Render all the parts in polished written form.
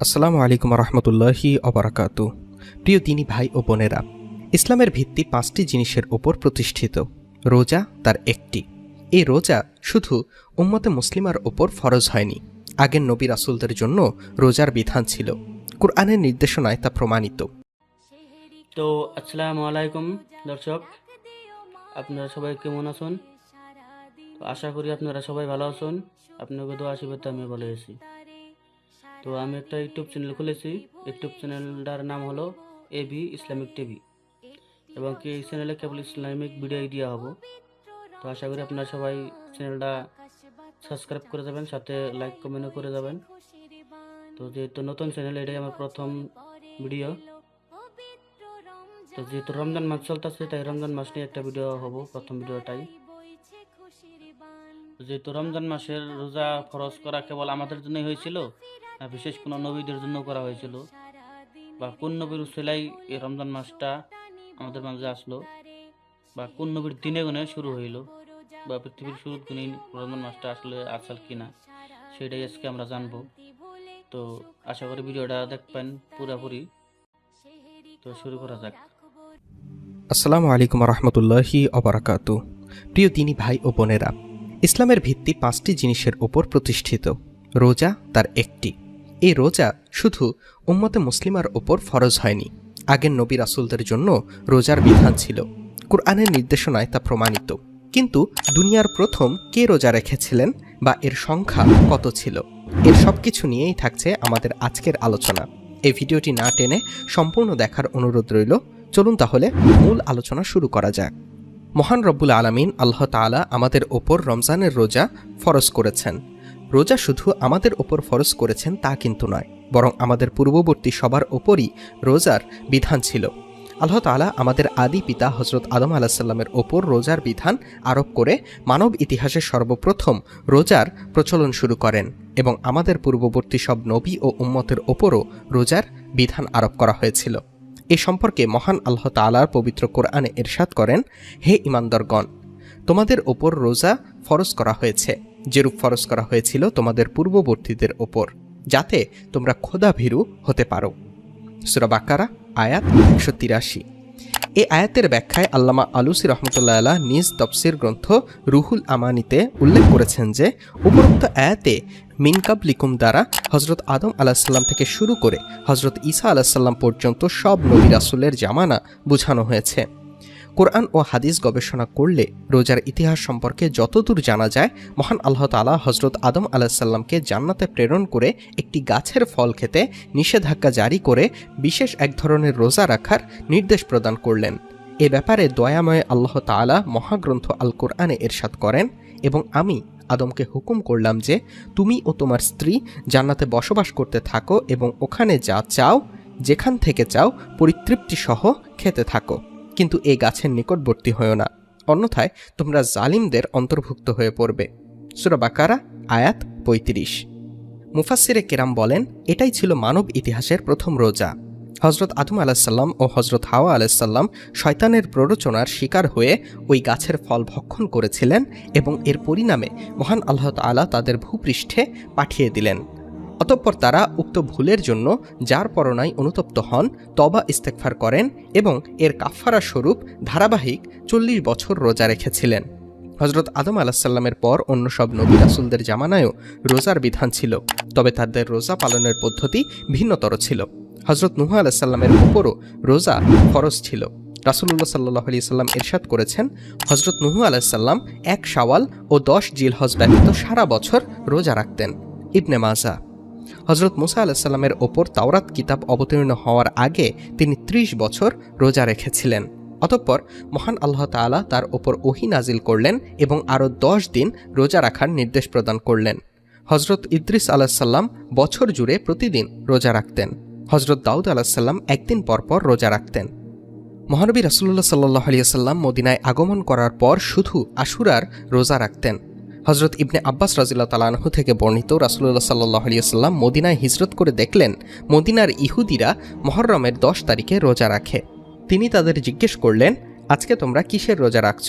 আসসালামু আলাইকুম রহমতুল্লাহি অবরাকাতু। প্রিয় দিনী ভাই ও বোনেরা, ইসলামের ভিত্তি 5টি জিনিসের ওপর প্রতিষ্ঠিত। রোজা তার একটি। এই রোজা শুধু উম্মতে মুসলিমার ওপর ফরজ হয়নি, আগের নবী রাসূলদের জন্য রোজার বিধান ছিল। কুরআনের নির্দেশনায় তা প্রমাণিত। তো আসসালামু আলাইকুম দর্শক, আপনারা সবাই কেমন আছেন? তো আশা করি আপনারা সবাই ভালো আছেন। আপনাকে তো আশীর্বাদ আমি ভালো আছি। তো আমি একটা ইউটিউব চ্যানেল খুলেছি। ইউটিউব চ্যানেলটার নাম হলো এবি ইসলামিক টিভি, এবং কি এই চ্যানেলে কেবল ইসলামিক ভিডিও দেওয়া হবো। তো আশা করি আপনারা সবাই চ্যানেলটা সাবস্ক্রাইব করে যাবেন, সাথে লাইক কমেন্টও করে যাবেন। তো যেহেতু নতুন চ্যানেল, এটাই আমার প্রথম ভিডিও। তো যেহেতু রমজান মাস চলতেছে, তাই রমজান মাস নিয়ে একটা ভিডিও হবো, প্রথম ভিডিওটাই। যেহেতু রমজান মাসের রোজা ফরজ করা কেবল আমাদের জন্যই হয়েছিল, না বিশেষ কোনো নবীদের জন্য করা হয়েছিল, বা কোন নবীর উসিলায় এই রমজান মাসটা আমাদের মাঝে আসলো, বা কোন নবীর দিনে গুণে শুরু হইল, বা পৃথিবীর শুরুর গুণে রমজান মাসটা আসলে আসল কিনা, সেটাই আজকে আমরা জানবো। তো আশা করি ভিডিওটা দেখবেন পুরোপুরি। তো শুরু করা যাক। আসসালামু আলাইকুম রহমতুল্লাহি অবরাকাতু। প্রিয় দিনী ভাই ও বোনেরা, ইসলামের ভিত্তি 5টি জিনিসের ওপর প্রতিষ্ঠিত। রোজা তার একটি। এই রোজা শুধু উম্মতে মুসলিমার ওপর ফরজ হয়নি, আগের নবী রাসূলদের জন্য রোজার বিধান ছিল। কুরআনের নির্দেশনায় তা প্রমাণিত। কিন্তু দুনিয়ার প্রথম কে রোজা রেখেছিলেন বা এর সংখ্যা কত ছিল, এর সব কিছু নিয়েই থাকছে আমাদের আজকের আলোচনা। এই ভিডিওটি না টেনে সম্পূর্ণ দেখার অনুরোধ রইল। চলুন তাহলে মূল আলোচনা শুরু করা যাক। মহান রব্বুল আলামিন আল্লাহ তাআলা আমাদের ওপর রমজানের রোজা ফরজ করেছেন। রোজা শুধু আমাদের ওপর ফরজ করেছেন তা কিন্তু নয়, বরং আমাদের পূর্ববর্তী সবার ওপরই রোজার বিধান ছিল। আল্লাহ তাআলা আমাদের আদি পিতা হযরত আদম আলাইহিস সালামের ওপর রোজার বিধান আরোপ করে মানব ইতিহাসে সর্বপ্রথম রোজার প্রচলন শুরু করেন, এবং আমাদের পূর্ববর্তী সব নবী ও উম্মতের ওপরও রোজার বিধান আরোপ করা হয়েছিল। এ সম্পর্কে মহান আল্লাহ তাআলার পবিত্র কোরআনে ইরশাদ করেন, হে ঈমানদারগণ, তোমাদের ওপর রোজা ফরজ করা হয়েছে যেরূপ ফরজ করা হয়েছিল তোমাদের পূর্ববর্তীদের ওপর, যাতে তোমরা খোদাভীরু হতে পারো। সূরা বাকারা আয়াত 183। এই আয়াতের ব্যাখ্যায় আল্লামা আলুসি রহমতুল্লাহ আলাইহ নিজ তফসির গ্রন্থ রুহুল আমানিতে উল্লেখ করেছেন যে উপরোক্ত আয়াতে মিনকাবলিকুম দ্বারা হজরত আদম আলাহিসাল্লাম থেকে শুরু করে হজরত ঈসা আলাহিসাল্লাম পর্যন্ত সব নবী রাসূলের জামানা বোঝানো হয়েছে। কোরআন ও হাদিস গবেষণা করলে রোজার ইতিহাস সম্পর্কে যতদূর জানা যায়, মহান আল্লাহ তাআলা হজরত আদম আলাহিসাল্লামকে জান্নাতে প্রেরণ করে একটি গাছের ফল খেতে নিষেধাজ্ঞা জারি করে বিশেষ এক ধরনের রোজা রাখার নির্দেশ প্রদান করলেন। এ ব্যাপারে দয়াময় আল্লাহ তাআলা মহাগ্রন্থ আল কোরআনে ইরশাদ করেন, এবং আমি আদমকে হুকুম করলাম যে তুমি ও তোমার স্ত্রী জান্নাতে বসবাস করতে থাকো, এবং ওখানে যা চাও যেখান থেকে চাও পরিতৃপ্তি সহ খেতে থাকো, কিন্তু এই গাছের নিকটবর্তী হয়েও না, অন্যথায় তোমরা জালিমদের অন্তর্ভুক্ত হয়ে পড়বে। সূরা বাকারা আয়াত 35। মুফাসসিরে কেরাম বলেন, এটাই ছিল মানব ইতিহাসের প্রথম রোজা। হজরত আদম আলাহিসাল্লাম ও হজরত হাওয়া আলাহিসাল্লাম শয়তানের প্ররোচনার শিকার হয়ে ওই গাছের ফল ভক্ষণ করেছিলেন, এবং এর পরিণামে মহান আল্লাহ তাআলা তাদের ভূপৃষ্ঠে পাঠিয়ে দিলেন। অতঃপর তারা উক্ত ভুলের জন্য যার পরনায় অনুতপ্ত হন, তওবা ইস্তেগফার করেন, এবং এর কাফফারা স্বরূপ ধারাবাহিক 40 বছর রোজা রেখেছিলেন। হজরত আদম আলাহিসাল্লামের পর অন্য সব নবী রাসূলদের জামানায়ও রোজার বিধান ছিল, তবে তাদের রোজা পালনের পদ্ধতি ভিন্নতর ছিল। হজরত নূহ আলাহিসাল্লামের উপরও রোজা ফরজ ছিল। রাসূলুল্লাহ সাল্লাল্লাহু আলাইহি সাল্লাম ইরশাদ করেছেন, হজরত নূহ আলাহিসাল্লাম 1 শাওয়াল ও 10 জিলহজ ব্যতীত সারা বছর রোজা রাখতেন। ইবনে মাজাহ। হজরত মুসা আলাহিসাল্লামের ওপর তাওরাত কিতাব অবতীর্ণ হওয়ার আগে তিনি 30 বছর রোজা রেখেছিলেন। অতঃপর মহান আল্লাহ তাআলা তার ওপর ওহী নাজিল করলেন এবং আরও 10 দিন রোজা রাখার নির্দেশ প্রদান করলেন। হজরত ইদ্রিস আলাহিসাল্লাম বছর জুড়ে প্রতিদিন রোজা রাখতেন। হজরত দাউদ আলাহিসাল্লাম একদিন পরপর রোজা রাখতেন। মহানবী রাসূলুল্লাহ সাল্লাল্লাহু আলাইহি ওয়াসাল্লাম মদিনায় আগমন করার পর শুধু আশুরার রোজা রাখতেন। হজরত ইবনে আব্বাস রাদিয়াল্লাহু তাআলা আনহু থেকে বর্ণিত, রাসূলুল্লাহ সাল্লাল্লাহু আলাইহি ওয়াসাল্লাম মদিনায় হিজরত করে দেখলেন মদিনার ইহুদিরা মুহররমের 10 তারিখে রোজা রাখে। তিনি তাদের জিজ্ঞেস করলেন, আজকে তোমরা কিসের রোজা রাখছ?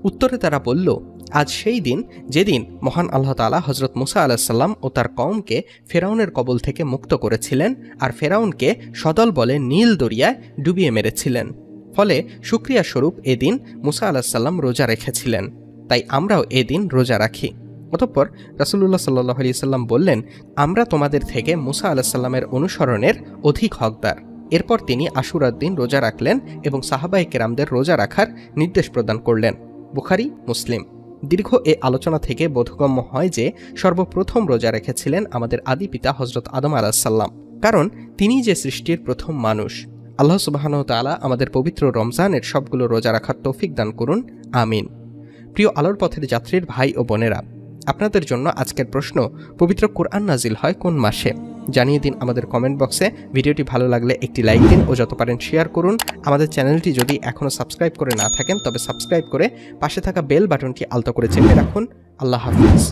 উত্তরে তারা বলল, আজ সেই দিন যেদিন মহান আল্লাহ তাআলা হজরত মুসা আলাহিসাল্লাম ও তার কওমকে ফেরাউনের কবল থেকে মুক্ত করেছিলেন আর ফেরাউনকে সদল বলে নীল দরিয়ায় ডুবিয়ে মেরেছিলেন। ফলে শুকরিয়া স্বরূপ এদিন মুসা আলাহিসাল্লাম রোজা রেখেছিলেন, তাই আমরাও এদিন রোজা রাখি। অতঃপর রাসূলুল্লাহ সাল্লাল্লাহু আলাইহি সাল্লাম বললেন, আমরা তোমাদের থেকে মুসা আলাহিসাল্লামের অনুসরণের অধিক হকদার। এরপর তিনি আশুরার দিন রোজা রাখলেন এবং সাহাবায়ে কেরামদের রোজা রাখার নির্দেশ প্রদান করলেন। বুখারী, মুসলিম। দীর্ঘ এ আলোচনা থেকে বোধগম্য হয় যে সর্বপ্রথম রোজা রেখেছিলেন আমাদের আদি পিতা হজরত আদম আলাইহিসসালাম, কারণ তিনি যে সৃষ্টির প্রথম মানুষ। আল্লাহ সুবহানাহু ওয়া তাআলা আমাদের পবিত্র রমজানের সবগুলো রোজা রাখার তৌফিক দান করুন, আমিন। প্রিয় আলোর পথের যাত্রীর ভাই ও বোনেরা, আপনাদের জন্য আজকের প্রশ্ন, পবিত্র কোরআন নাজিল হয় কোন মাসে? জানিয়ে দিন আমাদের কমেন্ট বক্সে। ভিডিওটি ভালো লাগলে একটি লাইক দিন ও যত পারেন শেয়ার করুন। আমাদের চ্যানেলটি যদি এখনও সাবস্ক্রাইব করে না থাকেন তবে সাবস্ক্রাইব করে পাশে থাকা বেল বাটনটি আলতো করে চেপে রাখুন। আল্লাহ হাফিজ।